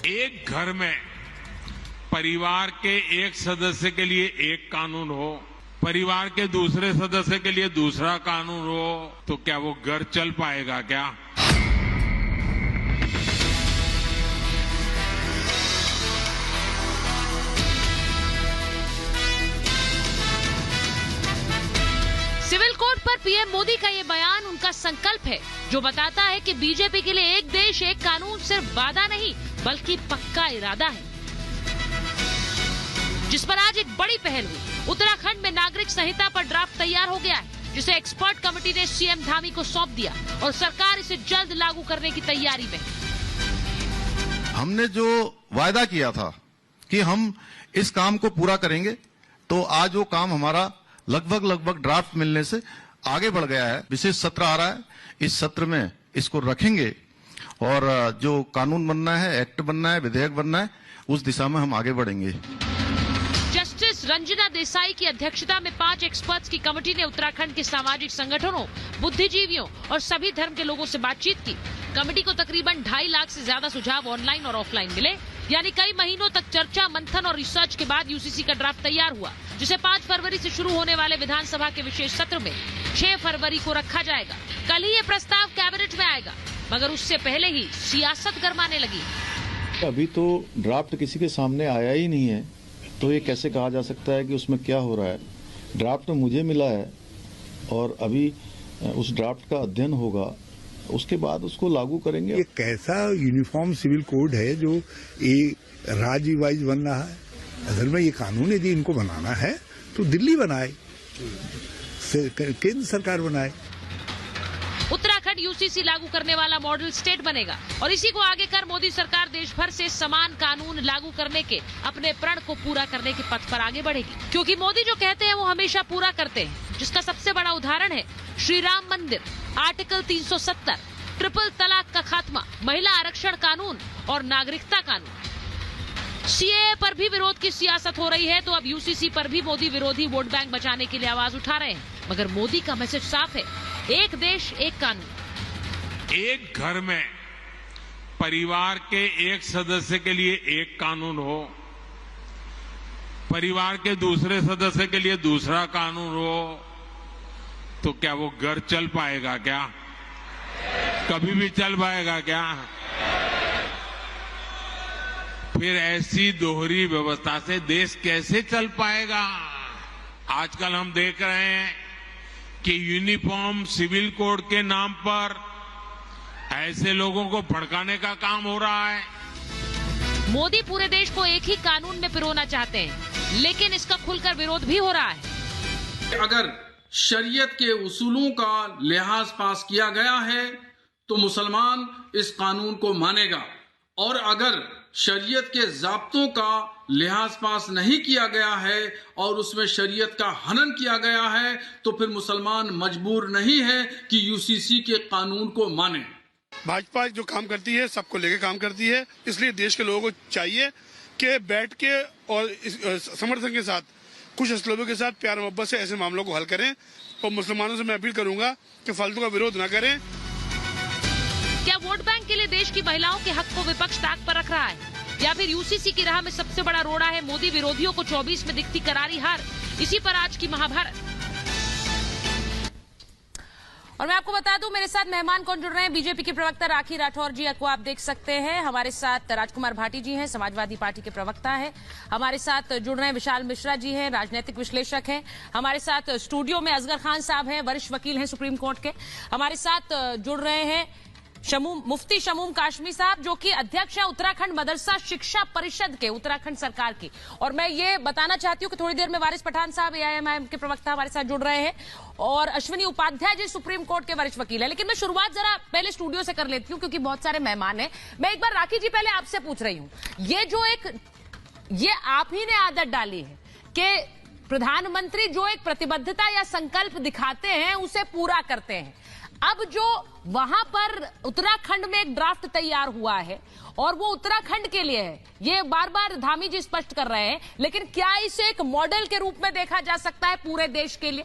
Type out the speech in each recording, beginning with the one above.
एक घर में परिवार के एक सदस्य के लिए एक कानून हो, परिवार के दूसरे सदस्य के लिए दूसरा कानून हो, तो क्या वो घर चल पाएगा क्या? सिविल कोड पर पीएम मोदी का ये बयान उनका संकल्प है, जो बताता है कि बीजेपी के लिए एक देश एक कानून सिर्फ वादा नहीं बल्कि पक्का इरादा है, जिस पर आज एक बड़ी पहल हुई। उत्तराखंड में नागरिक संहिता पर ड्राफ्ट तैयार हो गया है, जिसे एक्सपर्ट कमेटी ने सीएम धामी को सौंप दिया और सरकार इसे जल्द लागू करने की तैयारी में। हमने जो वायदा किया था कि हम इस काम को पूरा करेंगे, तो आज वो काम हमारा लगभग ड्राफ्ट मिलने से आगे बढ़ गया है। विशेष सत्र आ रहा है, इस सत्र में इसको रखेंगे और जो कानून बनना है, एक्ट बनना है, विधेयक बनना है, उस दिशा में हम आगे बढ़ेंगे। जस्टिस रंजना देसाई की अध्यक्षता में 5 एक्सपर्ट्स की कमेटी ने उत्तराखंड के सामाजिक संगठनों, बुद्धिजीवियों और सभी धर्म के लोगों से बातचीत की। कमेटी को तकरीबन 2.5 लाख से ज्यादा सुझाव ऑनलाइन और ऑफलाइन मिले, यानी कई महीनों तक चर्चा, मंथन और रिसर्च के बाद यूसीसी का ड्राफ्ट तैयार हुआ, जिसे 5 फरवरी से शुरू होने वाले विधानसभा के विशेष सत्र में 6 फरवरी को रखा जाएगा। कल ही ये प्रस्ताव कैबिनेट में आएगा, मगर उससे पहले ही सियासत गरमाने लगी। अभी तो ड्राफ्ट किसी के सामने आया ही नहीं है, तो ये कैसे कहा जा सकता है कि उसमें क्या हो रहा है? ड्राफ्ट तो मुझे मिला है और अभी उस ड्राफ्ट का अध्ययन होगा, उसके बाद उसको लागू करेंगे। ये कैसा यूनिफॉर्म सिविल कोड है जो राज्य वाइज बन रहा है? असल में ये कानून यदि इनको बनाना है तो दिल्ली बनाए, केंद्र सरकार बनाए। उत्तराखंड यूसीसी लागू करने वाला मॉडल स्टेट बनेगा और इसी को आगे कर मोदी सरकार देश भर से समान कानून लागू करने के अपने प्रण को पूरा करने के पथ पर आगे बढ़ेगी, क्योंकि मोदी जो कहते हैं वो हमेशा पूरा करते हैं, जिसका सबसे बड़ा उदाहरण है श्री राम मंदिर, आर्टिकल 370, ट्रिपल तलाक का खात्मा, महिला आरक्षण कानून और नागरिकता कानून। सीएए पर भी विरोध की सियासत हो रही है, तो अब यूसीसी पर भी मोदी विरोधी वोट बैंक बचाने के लिए आवाज उठा रहे हैं, मगर मोदी का मैसेज साफ है, एक देश एक कानून। एक घर में परिवार के एक सदस्य के लिए एक कानून हो, परिवार के दूसरे सदस्य के लिए दूसरा कानून हो, तो क्या वो घर चल पाएगा क्या? कभी भी चल पाएगा क्या? फिर ऐसी दोहरी व्यवस्था से देश कैसे चल पाएगा? आजकल हम देख रहे हैं कि यूनिफॉर्म सिविल कोड के नाम पर ऐसे लोगों को भड़काने का काम हो रहा है। मोदी पूरे देश को एक ही कानून में पिरोना चाहते हैं, लेकिन इसका खुलकर विरोध भी हो रहा है। अगर शरीयत के उसूलों का लिहाज पास किया गया है तो मुसलमान इस कानून को मानेगा, और अगर शरीयत के ज़ाब्तों का लिहाज पास नहीं किया गया है और उसमें शरीयत का हनन किया गया है, तो फिर मुसलमान मजबूर नहीं है कि यूसीसी के कानून को माने। भाजपा जो काम करती है सबको लेकर काम करती है, इसलिए देश के लोगों को चाहिए कि बैठ के और समर्थन के साथ, कुछ असलों के साथ प्यार मोहब्बत से ऐसे मामलों को हल करें। और मुसलमानों से मैं अपील करूंगा कि फालतू का विरोध न करें। क्या वोट बैंक के लिए देश की महिलाओं के हक को विपक्ष ताक पर रख रहा है, या फिर यूसीसी की राह में सबसे बड़ा रोड़ा है मोदी विरोधियों को 24 में दिखती करारी हार? इसी पर आज की महाभारत। और मैं आपको बता दूं मेरे साथ मेहमान कौन जुड़ रहे हैं। बीजेपी के प्रवक्ता राखी राठौर जी को आप देख सकते हैं, हमारे साथ राजकुमार भाटी जी हैं, समाजवादी पार्टी के प्रवक्ता हैं, हमारे साथ जुड़ रहे हैं विशाल मिश्रा जी हैं, राजनीतिक विश्लेषक हैं, हमारे साथ स्टूडियो में असगर खान साहब हैं, वरिष्ठ वकील हैं सुप्रीम कोर्ट के, हमारे साथ जुड़ रहे हैं मुफ्ती शमूम काशमी साहब, जो कि अध्यक्ष है उत्तराखंड मदरसा शिक्षा परिषद के, उत्तराखंड सरकार की। और मैं ये बताना चाहती हूँ कि थोड़ी देर में वारिस पठान साहब एआईएमआईएम के प्रवक्ता हमारे साथ जुड़ रहे हैं, और अश्विनी उपाध्याय जी सुप्रीम कोर्ट के वरिष्ठ वकील है। लेकिन मैं शुरुआत जरा पहले स्टूडियो से कर लेती हूँ, क्योंकि बहुत सारे मेहमान हैं। मैं एक बार राखी जी पहले आपसे पूछ रही हूँ, ये आप ही ने आदत डाली है कि प्रधानमंत्री जो एक प्रतिबद्धता या संकल्प दिखाते हैं उसे पूरा करते हैं। अब जो वहां पर उत्तराखंड में एक ड्राफ्ट तैयार हुआ है और वो उत्तराखंड के लिए है, ये बार बार धामी जी स्पष्ट कर रहे हैं, लेकिन क्या इसे एक मॉडल के रूप में देखा जा सकता है पूरे देश के लिए?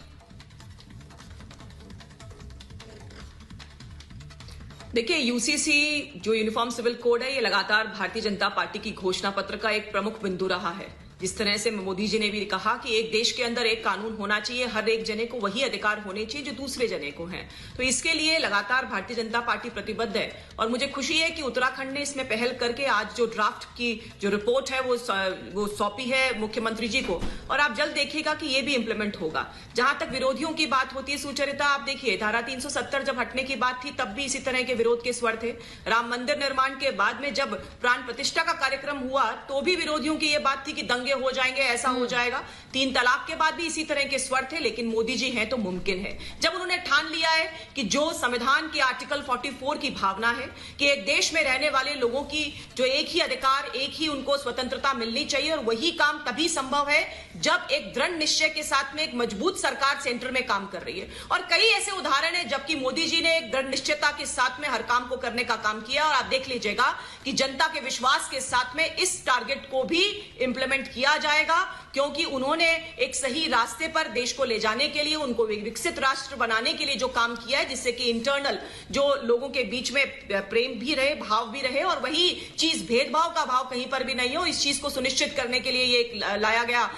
देखिए, यूसीसी जो यूनिफॉर्म सिविल कोड है, ये लगातार भारतीय जनता पार्टी की घोषणा पत्र का एक प्रमुख बिंदु रहा है। जिस तरह से मोदी जी ने भी कहा कि एक देश के अंदर एक कानून होना चाहिए, हर एक जने को वही अधिकार होने चाहिए जो दूसरे जने को हैं। तो इसके लिए लगातार भारतीय जनता पार्टी प्रतिबद्ध है और मुझे खुशी है कि उत्तराखंड ने इसमें पहल करके आज जो ड्राफ्ट की जो रिपोर्ट है वो सौंपी है मुख्यमंत्री जी को, और आप जल्द देखिएगा कि ये भी इंप्लीमेंट होगा। जहां तक विरोधियों की बात होती है सुचरिता, आप देखिए धारा 370 जब हटने की बात थी तब भी इसी तरह के विरोध के स्वर थे। राम मंदिर निर्माण के बाद में जब प्राण प्रतिष्ठा का कार्यक्रम हुआ तो भी विरोधियों की यह बात थी कि दंगे हो जाएंगे, ऐसा हो जाएगा। 3 तलाक के बाद भी इसी तरह के स्वर थे, लेकिन मोदी जी हैं तो मुमकिन है। जब उन्होंने ठान लिया है कि जो संविधान के आर्टिकल 44 की भावना है कि एक देश में रहने वाले लोगों की जो एक ही अधिकार, एक ही उनको स्वतंत्रता मिलनी चाहिए, और वही काम तभी संभव है जब एक दृढ़ निश्चय के साथ में एक मजबूत सरकार सेंटर में काम कर रही है। और कई ऐसे उदाहरण हैं जबकि मोदी जी ने एक दृढ़ निश्चयता के साथ में हर काम को करने का काम किया, और आप देख लीजिएगा कि जनता के विश्वास के साथ में इस टारगेट को भी इंप्लीमेंट किया जाएगा, क्योंकि उन्होंने एक सही रास्ते पर देश को ले जाने के लिए, उनको विकसित राष्ट्र बनाने के लिए जो काम किया है, जिससे कि इंटरनल जो लोगों के बीच में प्रेम भी रहे, भाव भी रहे, और वही चीज भेदभाव का भाव कहीं पर भी नहीं हो, इस चीज को सुनिश्चित करने के लिए ये लाया गया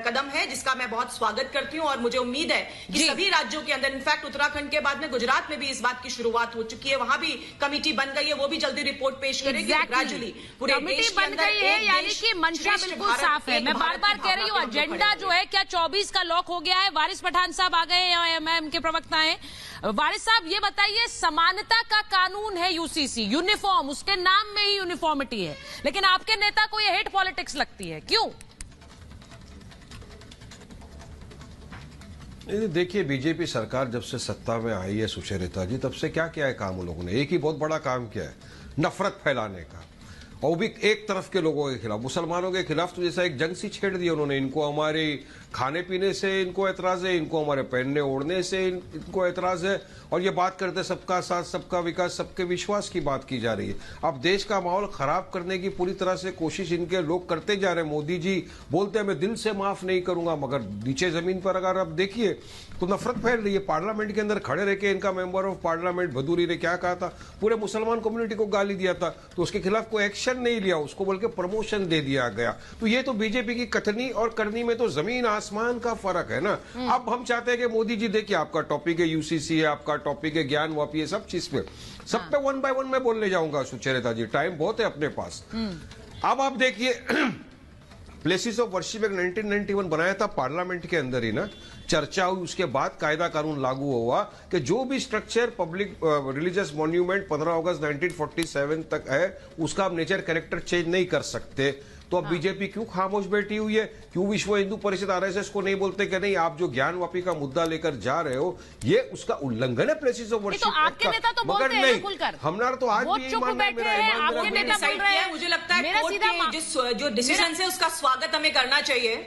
कदम है, जिसका मैं बहुत स्वागत करती हूं। और मुझे उम्मीद है कि सभी राज्यों के अंदर, इनफैक्ट उत्तराखंड के बाद में गुजरात में भी इस बात की शुरुआत हो चुकी है, वहां भी कमेटी बन गई है, वो भी जल्दी रिपोर्ट पेश करेगी। ग्रेजुअली पूरे देश के अंदर यानी कि मंशा बिल्कुल साफ है। मैं बार बार कह रही हूँ एजेंडा जो है क्या 24 का लॉक हो गया है। वारिस पठान साहब आ गए, एमआईएम के प्रवक्ता हैं। वारिस साहब ये बताइए, समानता का कानून है यूसीसी, यूनिफॉर्म, उसके नाम में ही यूनिफॉर्मिटी है, लेकिन आपके नेता को ये हेट पॉलिटिक्स लगती है, क्यों? देखिए, बीजेपी सरकार जब से सत्ता में आई है सुचरिता जी, तब से क्या किया है काम उन लोगों ने? एक ही बहुत बड़ा काम किया है, नफरत फैलाने का, और भी एक तरफ के लोगों के खिलाफ, मुसलमानों के खिलाफ। तो जैसा एक जंग सी छेड़ दी उन्होंने। इनको हमारे खाने पीने से इनको एतराज है, इनको हमारे पहनने ओढ़ने से इनको एतराज है, और ये बात करते सबका साथ, सबका विकास, सबके विश्वास की बात की जा रही है। अब देश का माहौल खराब करने की पूरी तरह से कोशिश इनके लोग करते जा रहे हैं। मोदी जी बोलते हैं मैं दिल से माफ नहीं करूंगा, मगर नीचे जमीन पर अगर आप देखिए तो नफरत फैल रही है। पार्लियामेंट के अंदर खड़े रह के इनका मेंबर ऑफ पार्लियामेंट भदूरी ने क्या कहा था? पूरे मुसलमान कम्युनिटी को गाली दिया था, तो उसके खिलाफ कोई एक्शन नहीं लिया, उसको बल्कि प्रमोशन दे दिया गया। तो ये तो बीजेपी की कथनी और करनी में तो जमीन आसमान का फर्क है ना। अब हम चाहते हैं कि मोदी जी, देखिए आपका टॉपिक है यूसीसी है, आपका टॉपिक है ज्ञान वापी है, सब चीज पे, सब पे 1 बाय 1 में बोलने जाऊंगा सुचरिता जी, टाइम बहुत है अपने पास। अब आप देखिए प्लेसेस ऑफ वर्शिप एक 1991 बनाया था पार्लियामेंट के अंदर ही ना, चर्चा हुई, उसके बाद कायदा कानून लागू हुआ कि जो भी स्ट्रक्चर पब्लिक रिलीजियस मॉन्यूमेंट 15 अगस्त 1947 तक है, उसका आप नेचर कैरेक्टर चेंज नहीं कर सकते। तो अब बीजेपी क्यों खामोश बैठी हुई है? क्यों विश्व हिंदू परिषद आरएसएस को नहीं बोलते कि नहीं, आप जो ज्ञानवापी का मुद्दा लेकर जा रहे हो ये उसका उल्लंघन है प्लेसेस ऑफ वर्शिप। तो आपके नेता तो बोलते हैं ना खुलकर, हमारा तो आज भी चुप बैठे हैं, आपके नेता बोल रहे हैं। मुझे लगता है कोर्ट के जो डिसीजन है उसका स्वागत हमें करना चाहिए।